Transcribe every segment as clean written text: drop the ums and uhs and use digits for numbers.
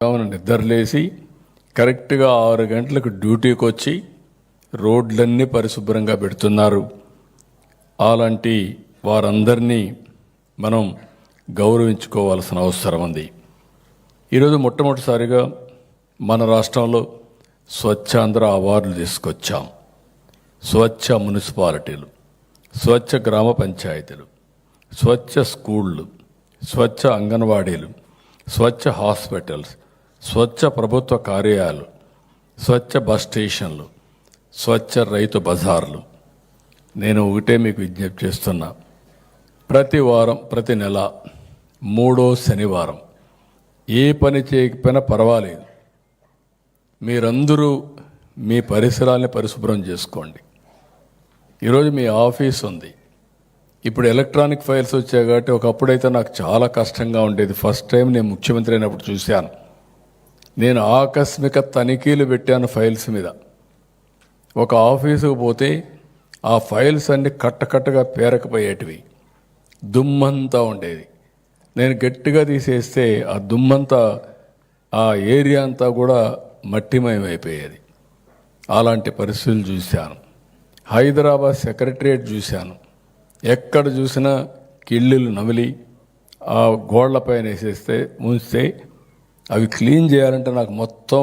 కావున నిద్రలేసి కరెక్ట్గా 6 గంటలకు డ్యూటీకి వచ్చి రోడ్లన్నీ పరిశుభ్రంగా పెడుతున్నారు. అలాంటి వారందరినీ మనం గౌరవించుకోవాల్సిన అవసరం ఉంది. ఈరోజు మొట్టమొదటిసారిగా మన రాష్ట్రంలో స్వచ్ఛాంధ్ర అవార్డులు తీసుకొచ్చాం. స్వచ్ఛ మున్సిపాలిటీలు, స్వచ్ఛ గ్రామ పంచాయతీలు, స్వచ్ఛ స్కూళ్ళు, స్వచ్ఛ అంగన్వాడీలు, స్వచ్ఛ హాస్పిటల్స్, స్వచ్ఛ ప్రభుత్వ కార్యాలయాలు, స్వచ్ఛ బస్ స్టేషన్లు, స్వచ్ఛ రైతు బజార్లు. నేను ఒకటే మీకు విజ్ఞప్తి చేస్తున్నా, ప్రతి వారం, ప్రతి నెల 3వ శనివారం ఏ పని చేయకపోయినా పర్వాలేదు, మీరందరూ మీ పరిసరాల్ని పరిశుభ్రం చేసుకోండి. ఈరోజు మీ ఆఫీస్ ఉంది, ఇప్పుడు ఎలక్ట్రానిక్ ఫైల్స్ వచ్చాయి కాబట్టి ఒకప్పుడైతే నాకు చాలా కష్టంగా ఉండేది. ఫస్ట్ టైం నేను ముఖ్యమంత్రి అయినప్పుడు చూశాను. నేను ఆకస్మిక తనిఖీలు పెట్టాను ఫైల్స్ మీద. ఒక ఆఫీసుకు పోతే ఆ ఫైల్స్ అన్ని కట్టకట్టగా పేరకపోయేటివి, దుమ్మంతా ఉండేది. నేను గట్టిగా తీసేస్తే ఆ దుమ్మంతా ఆ ఏరియా అంతా కూడా మట్టిమయమైపోయేది. అలాంటి పరిస్థితులు చూశాను. హైదరాబాద్ సెక్రటరియట్ చూశాను. ఎక్కడ చూసినా కిళ్ళులు నమిలి ఆ గోళ్లపైన వేసేస్తే ముంచితే అవి క్లీన్ చేయాలంటే నాకు మొత్తం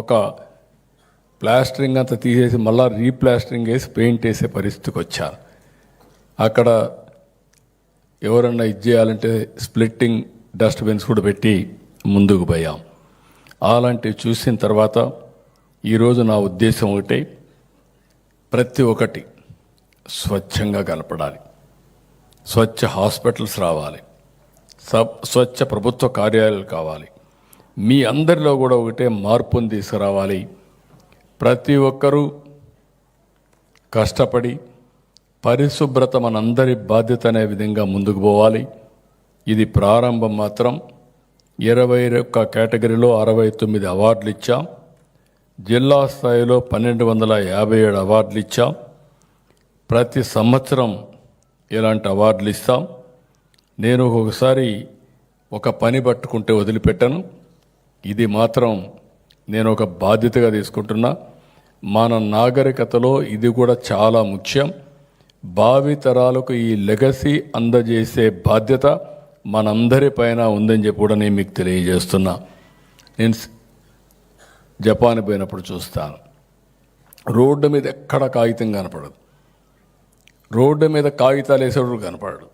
ఒక ప్లాస్టరింగ్ అంతా తీసేసి మళ్ళీ రీప్లాస్టరింగ్ వేసి పెయింట్ వేసే పరిస్థితికి వచ్చాను. అక్కడ ఎవరన్నా ఇది చేయాలంటే స్ప్లిట్టింగ్ డస్ట్బిన్స్ కూడా పెట్టి ముందుకు పోయాం. అలాంటివి చూసిన తర్వాత ఈరోజు నా ఉద్దేశం ఒకటే, ప్రతి ఒక్కటి స్వచ్ఛంగా కనపడాలి. స్వచ్ఛ హాస్పిటల్స్ రావాలి, స్వచ్ఛ ప్రభుత్వ కార్యాలయాలు కావాలి. మీ అందరిలో కూడా ఒకటే మార్పును తీసుకురావాలి. ప్రతి ఒక్కరూ కష్టపడి పరిశుభ్రత మనందరి బాధ్యత అనే విధంగా ముందుకు పోవాలి. ఇది ప్రారంభం మాత్రం. 21 కేటగిరీలో 69 అవార్డులు ఇచ్చాం. జిల్లా స్థాయిలో 1257 అవార్డులు ఇచ్చాం. ప్రతి సంవత్సరం ఇలాంటి అవార్డులు ఇస్తాం. నేను ఒక్కొక్కసారి ఒక పని పట్టుకుంటే వదిలిపెట్టను. ఇది మాత్రం నేను ఒక బాధ్యతగా తీసుకుంటున్నా. మన నాగరికతలో ఇది కూడా చాలా ముఖ్యం. భావితరాలకు ఈ లెగసీ అందజేసే బాధ్యత మనందరిపైన ఉందని చెప్పి కూడా నేను మీకు తెలియజేస్తున్నా. నేను జపాన్ పోయినప్పుడు చూస్తాను, రోడ్డు మీద ఎక్కడ కాగితం కనపడదు, రోడ్డు మీద కాగితాలు వేసేవాడు కనపడడు,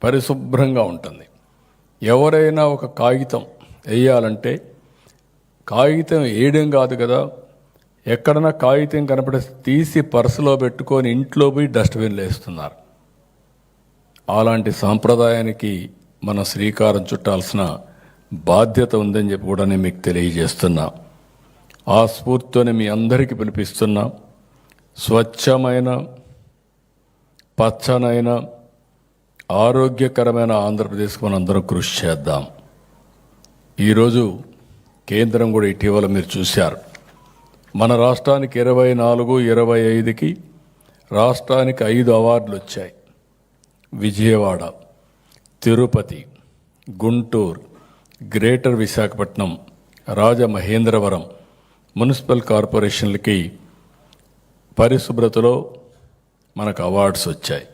పరిశుభ్రంగా ఉంటుంది. ఎవరైనా ఒక కాగితం వేయాలంటే కాగితం వేయడం కాదు కదా, ఎక్కడన్నా కాగితం కనపడే తీసి పర్సులో పెట్టుకొని ఇంట్లో పోయి డస్ట్బిన్లో వేస్తున్నారు. అలాంటి సాంప్రదాయానికి మన శ్రీకారం చుట్టాల్సిన బాధ్యత ఉందని చెప్పి కూడా నేను మీకు తెలియజేస్తున్నా. ఆ స్ఫూర్తితోనే మీ అందరికీ పిలిపిస్తున్నా. స్వచ్ఛమైన, పచ్చనైన, ఆరోగ్యకరమైన ఆంధ్రప్రదేశ్కి మనందరం కృషి చేద్దాం. ఈరోజు కేంద్రం కూడా ఇటీవల మీరు చూశారు, మన రాష్ట్రానికి 24, 25కి రాష్ట్రానికి 5 అవార్డులు వచ్చాయి. విజయవాడ, తిరుపతి, గుంటూరు, గ్రేటర్ విశాఖపట్నం, రాజమహేంద్రవరం మున్సిపల్ కార్పొరేషన్లకి పరిశుభ్రతలో మనకు అవార్డ్స్ వచ్చాయి.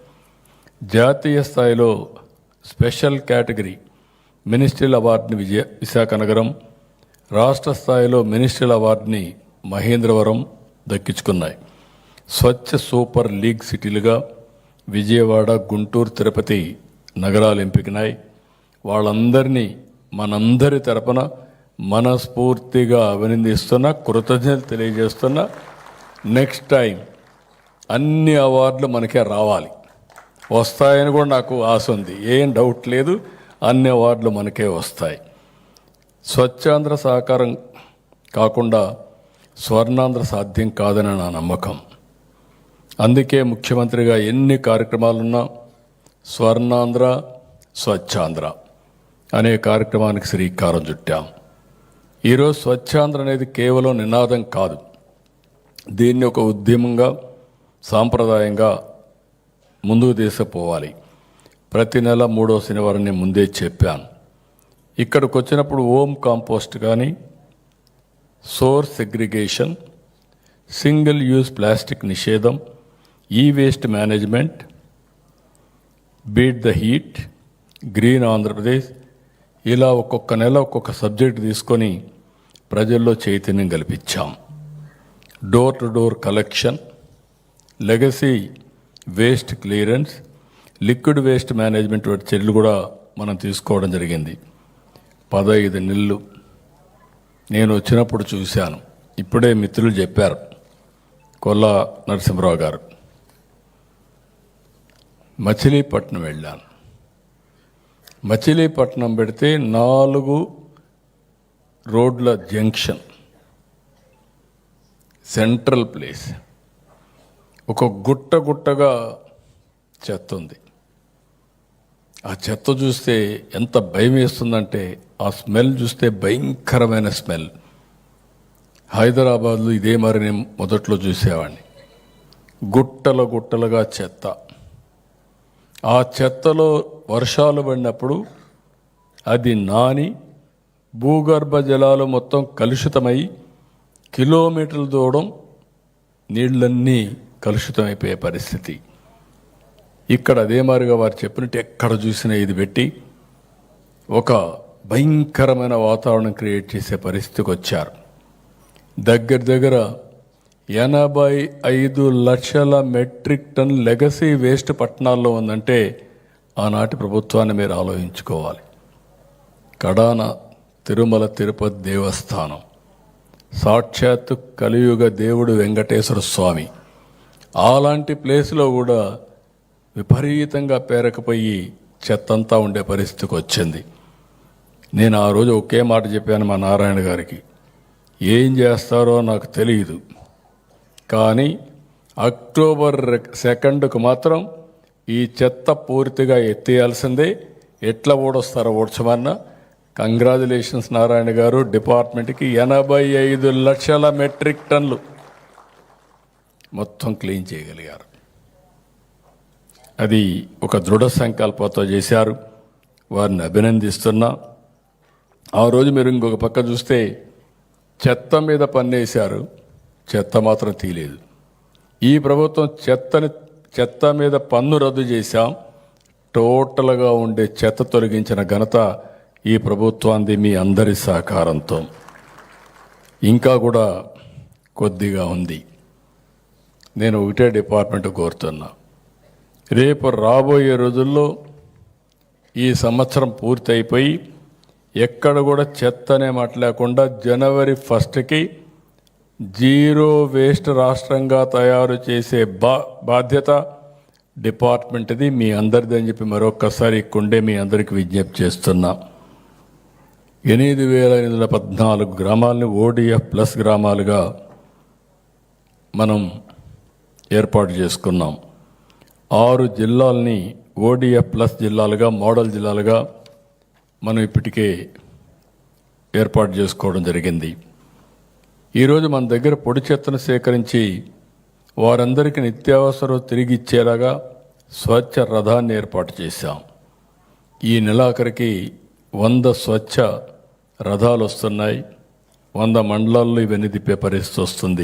జాతీయ స్థాయిలో స్పెషల్ కేటగిరీ మినిస్ట్రియల్ అవార్డుని విశాఖ నగరం, రాష్ట్ర స్థాయిలో మినిస్ట్రియల్ అవార్డుని మహేంద్రవరం దక్కించుకున్నాయి. స్వచ్ఛ సూపర్ లీగ్ సిటీలుగా విజయవాడ, గుంటూరు, తిరుపతి నగరాలు ఎంపికనాయి. వాళ్ళందరినీ మనందరి తరపున మనస్ఫూర్తిగా అభినందిస్తున్నా, కృతజ్ఞతలు తెలియజేస్తున్నా. నెక్స్ట్ టైం అన్ని అవార్డులు మనకే రావాలి, వస్తాయని కూడా నాకు ఆశ ఉంది. ఏం డౌట్ లేదు, అన్ని అవార్డులు మనకే వస్తాయి. స్వచ్ఛాంధ్ర సహకారం కాకుండా స్వర్ణాంధ్ర సాధ్యం కాదని నా నమ్మకం. అందుకే ముఖ్యమంత్రిగా ఎన్ని కార్యక్రమాలున్నా స్వర్ణాంధ్ర, స్వచ్ఛాంధ్ర అనే కార్యక్రమానికి శ్రీకారం చుట్టాం. ఈరోజు స్వచ్ఛాంధ్ర అనేది కేవలం నినాదం కాదు, దీన్ని ఒక ఉద్యమంగా, సాంప్రదాయంగా ముందుకు తీసుకుపోవాలి. ప్రతి నెల 3వ శనివారం నేను ముందే చెప్పాను. ఇక్కడికి వచ్చినప్పుడు హోమ్ కాంపోస్ట్ కానీ, source segregation, single use plastic నిషేధం, ఈ waste management, beat the heat, green Andhra Pradesh, ఇలా ఒక్కొక్క నెల ఒక్కొక్క సబ్జెక్ట్ తీసుకొని ప్రజల్లో చైతన్యం కల్పించాం. Door to door collection, legacy waste clearance, liquid waste management వంటి చర్యలు కూడా మనం తీసుకోవడం జరిగింది. 15 నెలలు నేను వచ్చినప్పుడు చూశాను. ఇప్పుడే మిత్రులు చెప్పారు, కొల్లా నరసింహరావు గారు, మచిలీపట్నం వెళ్ళాను. మచిలీపట్నం పెడితే 4 రోడ్ల జంక్షన్, సెంట్రల్ ప్లేస్, ఒక గుట్టగా చెత్త ఉంది. ఆ చెత్త చూస్తే ఎంత భయం వేస్తుందంటే, ఆ స్మెల్ చూస్తే భయంకరమైన స్మెల్. హైదరాబాద్లో ఇదే మరి నేను మొదట్లో చూసేవాడిని. గుట్టలుగా చెత్త. ఆ చెత్తలో వర్షాలు పడినప్పుడు అది నాని భూగర్భ జలాలు మొత్తం కలుషితమై కిలోమీటర్ల దూరం నీళ్ళన్నీ కలుషితమైపోయే పరిస్థితి. ఇక్కడ అదే మాదిరిగా వారు చెప్పినట్టు ఎక్కడ చూసినా ఇది పెట్టి ఒక భయంకరమైన వాతావరణం క్రియేట్ చేసే పరిస్థితికి వచ్చారు. దగ్గర 85 లక్షల మెట్రిక్ టన్ లెగసీ వేస్ట్ పట్టణాల్లో ఉందంటే ఆనాటి ప్రభుత్వాన్ని మీరు ఆలోచించుకోవాలి. కడాన తిరుమల తిరుపతి దేవస్థానం, సాక్షాత్తు కలియుగ దేవుడు వెంకటేశ్వర స్వామి, అలాంటి ప్లేస్లో కూడా విపరీతంగా పేరకపోయి చెత్తంతా ఉండే పరిస్థితికి వచ్చింది. నేను ఆ రోజు ఒకే మాట చెప్పాను మా నారాయణ గారికి, ఏం చేస్తారో నాకు తెలియదు, కానీ అక్టోబర్ 2కు మాత్రం ఈ చెత్త పూర్తిగా ఎత్తేయాల్సిందే. ఎట్లా ఓడొస్తారో ఓడ్చమన్నా. కంగ్రాచులేషన్స్ నారాయణ గారు, డిపార్ట్మెంట్కి 85 లక్షల మెట్రిక్ టన్లు మొత్తం క్లీన్ చేయగలిగారు. అది ఒక దృఢ సంకల్పంతో చేశారు. వారిని అభినందిస్తున్నా. ఆ రోజు మీరు ఇంకొక పక్క చూస్తే చెత్త మీద పన్నేశారు, చెత్త మాత్రం తీయలేదు. ఈ ప్రభుత్వం చెత్త మీద పన్ను రద్దు చేశాం. టోటల్గా ఉండే చెత్త తొలగించిన ఘనత ఈ ప్రభుత్వాన్ని మీ అందరి సహకారంతో. ఇంకా కూడా కొద్దిగా ఉంది. నేను ఒకటే డిపార్ట్మెంట్ కోరుతున్నా, రేపు రాబోయే రోజుల్లో ఈ సంవత్సరం పూర్తి అయిపోయి ఎక్కడ కూడా చెత్త అనే మాట లేకుండా జనవరి 1కి జీరో వేస్ట్ రాష్ట్రంగా తయారు చేసే బాధ్యత డిపార్ట్మెంట్ది, మీ అందరిది అని చెప్పి మరొక్కసారి ఇక్కడే మీ అందరికీ విజ్ఞప్తి చేస్తున్నా. 8,814 గ్రామాలని ODF ప్లస్ గ్రామాలుగా మనం ఏర్పాటు చేసుకున్నాం. 6 జిల్లాలని ODF ప్లస్ జిల్లాలుగా, మోడల్ జిల్లాలుగా మనం ఇప్పటికే ఏర్పాటు చేసుకోవడం జరిగింది. ఈరోజు మన దగ్గర పొడి చెత్తను సేకరించి వారందరికీ నిత్యావసరం తిరిగి ఇచ్చేలాగా స్వచ్ఛ రథాన్ని ఏర్పాటు చేశాం. ఈ నెలాఖరికి 100 స్వచ్ఛ రథాలు వస్తున్నాయి. 100 మండలాల్లో ఇవన్నీ తిప్పే పరిస్థితి వస్తుంది.